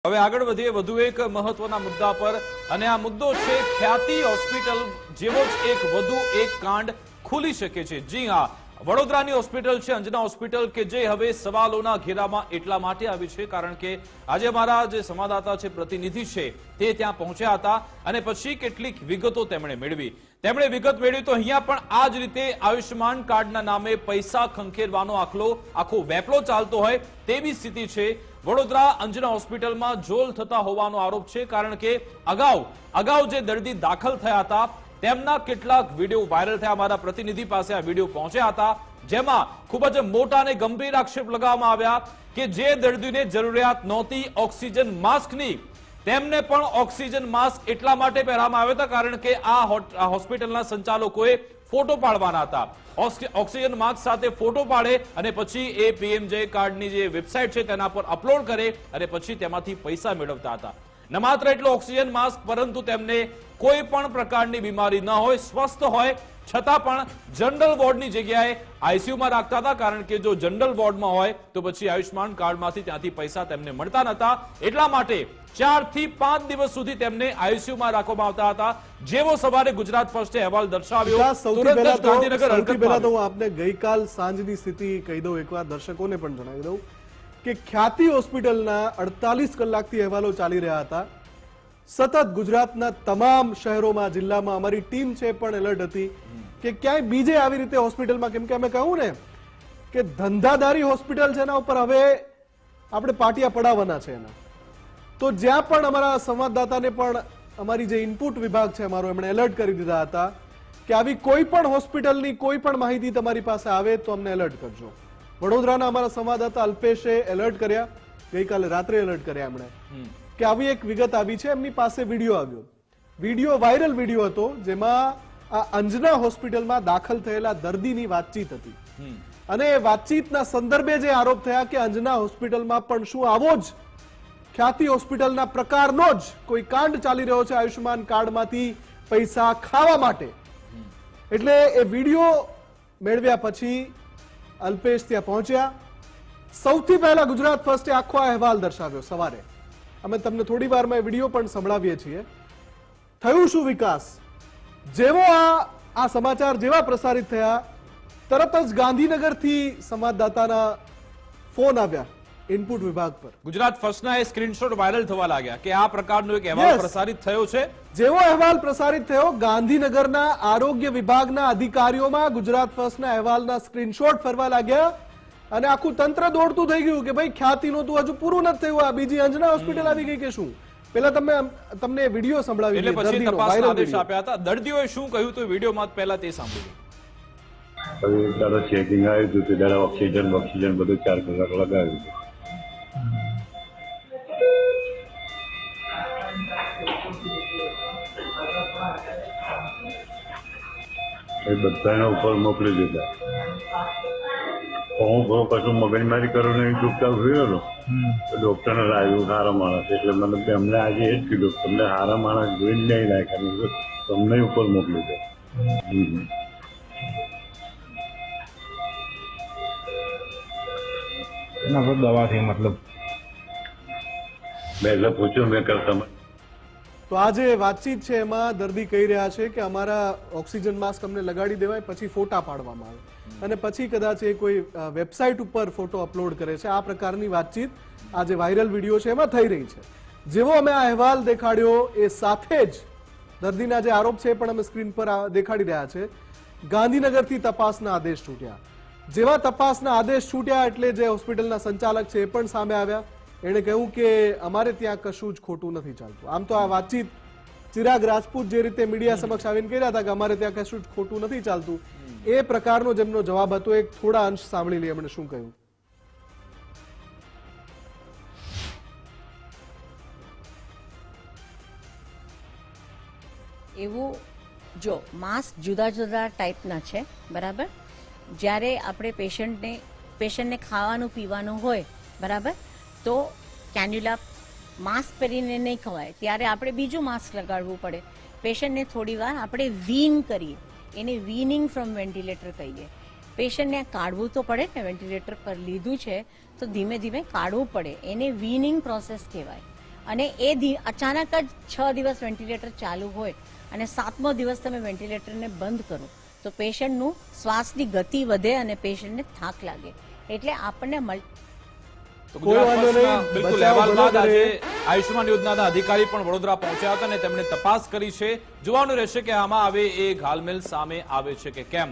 હવે આગળ વધીએ વધુ એક મહત્વના મુદ્દા પર અને આ મુદ્દો છે ખ્યાતિ હોસ્પિટલ જેવો જ વધુ એક કાંડ ખુલી શકે છે। જી હા, વડોદરાની હોસ્પિટલ છે અંજના હોસ્પિટલ કે જે હવે સવાલોના ઘેરામાં એટલા માટે આવી છે કારણ કે આજે અમારા જે સંવાદદાતા છે પ્રતિનિધિ છે તે ત્યાં પહોંચ્યા હતા અને પછી કેટલીક વિગતો તેમણે મેળવી તો અહીંયા પણ આ જ રીતે આયુષ્યમાન કાર્ડના નામે પૈસા ખંખેરવાનો આખો વેપલો ચાલતો હોય તેવી સ્થિતિ છે। વડોદરા અંજના હોસ્પિટલમાં જોલ થતા હોવાનો આરોપ છે કારણ કે અગાઉ જે દર્દી દાખલ થયા હતા તેમના કેટલાક વિડીયો વાયરલ થયા। અમારા પ્રતિનિધિ પાસે આ વિડીયો પહોંચ્યા હતા જેમાં ખૂબ જ મોટા અને ગંભીર આક્ષેપ લગાવવામાં આવ્યા કે જે દર્દીને જરૂરિયાત નહોતી ઓક્સિજન માસ્કની તેમને પણ ઓક્સિજન માસ્ક એટલા માટે પહેરવામાં આવ્યા હતા કારણ કે આ હોસ્પિટલના સંચાલકોએ ફોટો પાડવાના હતા। ઓક્સિજન માસ્ક સાથે ફોટો પાડે અને પછી એ પીએમજે કાર્ડની જે વેબસાઇટ છે તેના પર અપલોડ કરે અને પછી તેમાંથી પૈસા મેળવતા હતા। ન માત્ર એટલો ઓક્સિજન માસ્ક પરંતુ તેમને કોઈ પણ પ્રકારની બીમારી ન હોય સ્વસ્થ હોય છતાં પણ જનરલ વોર્ડની જગ્યાએ આઈસીયુમાં રાખતા હતા કારણ કે જો જનરલ વોર્ડમાં હોય તો પછી આયુષ્યમાન કાર્ડમાંથી ત્યાંથી પૈસા તેમને મળતા નહોતા એટલા માટે 4 થી 5 દિવસ સુધી તેમને આઈસીયુમાં રાખવામાં આવતા હતા। જેવો સવારે ગુજરાત ફર્સ્ટે અહેવાલ દર્શાવ્યો તુરંત જ ગાંધીનગર સૌથી પહેલા તો હું આપને ગઈકાલ સાંજની સ્થિતિ કહી દઉં એકવાર દર્શકોને પણ જણાવી દઉં કે ખ્યાતિ હોસ્પિટલના 48 કલાકથી અહેવાલો ચાલી રહ્યા હતા। સતત ગુજરાતના તમામ શહેરોમાં જિલ્લામાં અમારી ટીમ છે પણ એલર્ટ હતી કે ક્યાંય બીજે આવી રીતે હોસ્પિટલમાં કેમ કે અમે કહ્યું ને કે ધંધાદારી હોસ્પિટલ છે એના ઉપર હવે આપણે પાટિયા પડાવવાના છે એના તો જ્યાં પણ અમારા સંવાદદાતાને પણ અમારી જે ઇનપુટ વિભાગ છે અમારો એમણે એલર્ટ કરી દીધા હતા કે આવી કોઈ પણ હોસ્પિટલની કોઈ પણ માહિતી તમારી પાસે આવે તો અમને એલર્ટ કરજો। વડોદરાના અમારા સંવાદદાતા અલ્પેશે એલર્ટ કર્યા ગઈકાલે રાત્રે એલર્ટ કર્યા એમણે કે આવી એક વિગત આવી છે એમની પાસે વિડીયો આવ્યો વાયરલ વિડીયો હતો જેમાં આ અંજના હોસ્પિટલમાં દાખલ થયેલા દર્દીની વાતચીત હતી અને એ વાતચીતના સંદર્ભે જે આરોપ થયા કે અંજના હોસ્પિટલમાં પણ શું આવો જ ખ્યાતિ હોસ્પિટલના પ્રકારનો જ કોઈ કાંડ ચાલી રહ્યો છે આયુષ્યમાન કાર્ડમાંથી પૈસા ખાવા માટે। એટલે એ વિડીયો મેળવ્યા પછી અલ્પેશ ત્યાં પહોંચ્યા। સૌથી પહેલા ગુજરાત ફર્સ્ટે આખો અહેવાલ દર્શાવ્યો સવારે અમે તમને થોડી વારમાં વિડીયો પણ સંભળાવીએ છીએ। થયું શું વિકાસ જેવો આ સમાચાર જેવા પ્રસારિત થયા તરત જ ગાંધીનગરથી સંવાદદાતાના ફોન આવ્યા ઇનપુટ વિભાગ પર। ગુજરાત ફર્સ્ટના એ સ્ક્રીનશોટ વાયરલ થવા લાગ્યા કે આ પ્રકારનો એક અહેવાલ પ્રસારિત થયો છે। જેવો અહેવાલ પ્રસારિત થયો ગાંધીનગરના આરોગ્ય વિભાગના અધિકારીઓમાં ગુજરાત ફર્સ્ટના અહેવાલના સ્ક્રીનશોટ ફરવા લાગ્યા અને આખું તંત્ર દોડતું થઈ ગયું કે ભાઈ ખ્યાતિનું તો હજુ પૂરું નથી થયું આ બીજી અંજના હોસ્પિટલ આવી ગઈ કે શું। પેલા તમને વિડીયો સંભળાવી એટલે પછી તપાસના આદેશ આપ્યા હતા દર્દીઓએ શું કહ્યું તો વિડીયોમાં પહેલા તે સાંભળ્યું। હવે તારો ચેકિંગ આવ્યું હતું તે દાડા ઓક્સિજન બધું 4 કલાક લગાવ્યું હતું એ બધાના ઉપર મોકલી દીધા। હું કશું મગજમારી કરું નહીં ચૂપચાપ જોયો હતો ડોક્ટરને લાવ્યું સારા માણસ એટલે મને એમને આજે એ જ કીધું તમને સારા માણસ જોઈને નહીં નાખ્યા તમને ઉપર મોકલી દે। એના પર દવાથી મતલબ મેં એટલે પૂછ્યું મેં કરતા તો આ જે વાતચીત છે એમાં દર્દી કહી રહ્યા છે કે અમારા ઓક્સિજન માસ્ક અમને લગાડી દેવાય પછી ફોટા પાડવામાં આવે અને પછી કદાચ એ કોઈ વેબસાઇટ ઉપર ફોટો અપલોડ કરે છે। આ પ્રકારની વાતચીત આ જે વાયરલ વિડીયો છે એમાં થઈ રહી છે। જેવો અમે આ અહેવાલ દેખાડ્યો એ સાથે જ દર્દીના જે આરોપ છે પણ અમે સ્ક્રીન પર દેખાડી રહ્યા છે। ગાંધીનગરથી તપાસના આદેશ છૂટ્યા। જેવા તપાસના આદેશ છૂટ્યા એટલે જે હોસ્પિટલના સંચાલક છે એ પણ સામે આવ્યા। એણે કહ્યું કે અમારે ત્યાં કશું જ ખોટું નથી ચાલતું। આમ તો આ વાતચીત ચિરાગ રાજપૂત જે રીતે મીડિયા સમક્ષ આવીને કહી રહ્યા હતા કે અમારે ત્યાં કશું જ ખોટું નથી ચાલતું એ પ્રકારનો જેમનો જવાબ હતો એક થોડા અંશ સાંભળી લઈએ એમણે શું કહ્યું। એવું જો માસ્ક જુદા જુદા ટાઈપના છે બરાબર। જ્યારે આપણે પેશન્ટને ખાવાનું પીવાનું હોય બરાબર તો કેન્યુલા માસ્ક પહેરીને નહીં ખવાય ત્યારે આપણે બીજું માસ્ક લગાડવું પડે। પેશન્ટને થોડી વાર આપણે વીન કરીએ એને વીનિંગ ફ્રોમ વેન્ટિલેટર કહીએ। પેશન્ટને કાઢવું તો પડે ને વેન્ટિલેટર પર લીધું છે તો ધીમે ધીમે કાઢવું પડે એને વીનિંગ પ્રોસેસ કહેવાય। અને અચાનક જ 6 દિવસ વેન્ટિલેટર ચાલુ હોય અને 7મો દિવસ તમે વેન્ટિલેટરને બંધ કરો તો પેશન્ટનું શ્વાસની ગતિ વધે અને પેશન્ટને થાક લાગે. એટલે આપણને તો કોઈ વાંધો ગુજરાત નહીં. પક્ષના બિલકુલ બચાવ અહેવાલ ભલો બાદ કરે. આજે આયુષ્માન યોજનાના અધિકારી પણ વડોદરા પહોંચ્યા હતા અને તેમણે તપાસ કરી છે. જોવાનું રહેશે કે આમાં હવે એ ઘાલમેલ સામે આવે છે કે કેમ.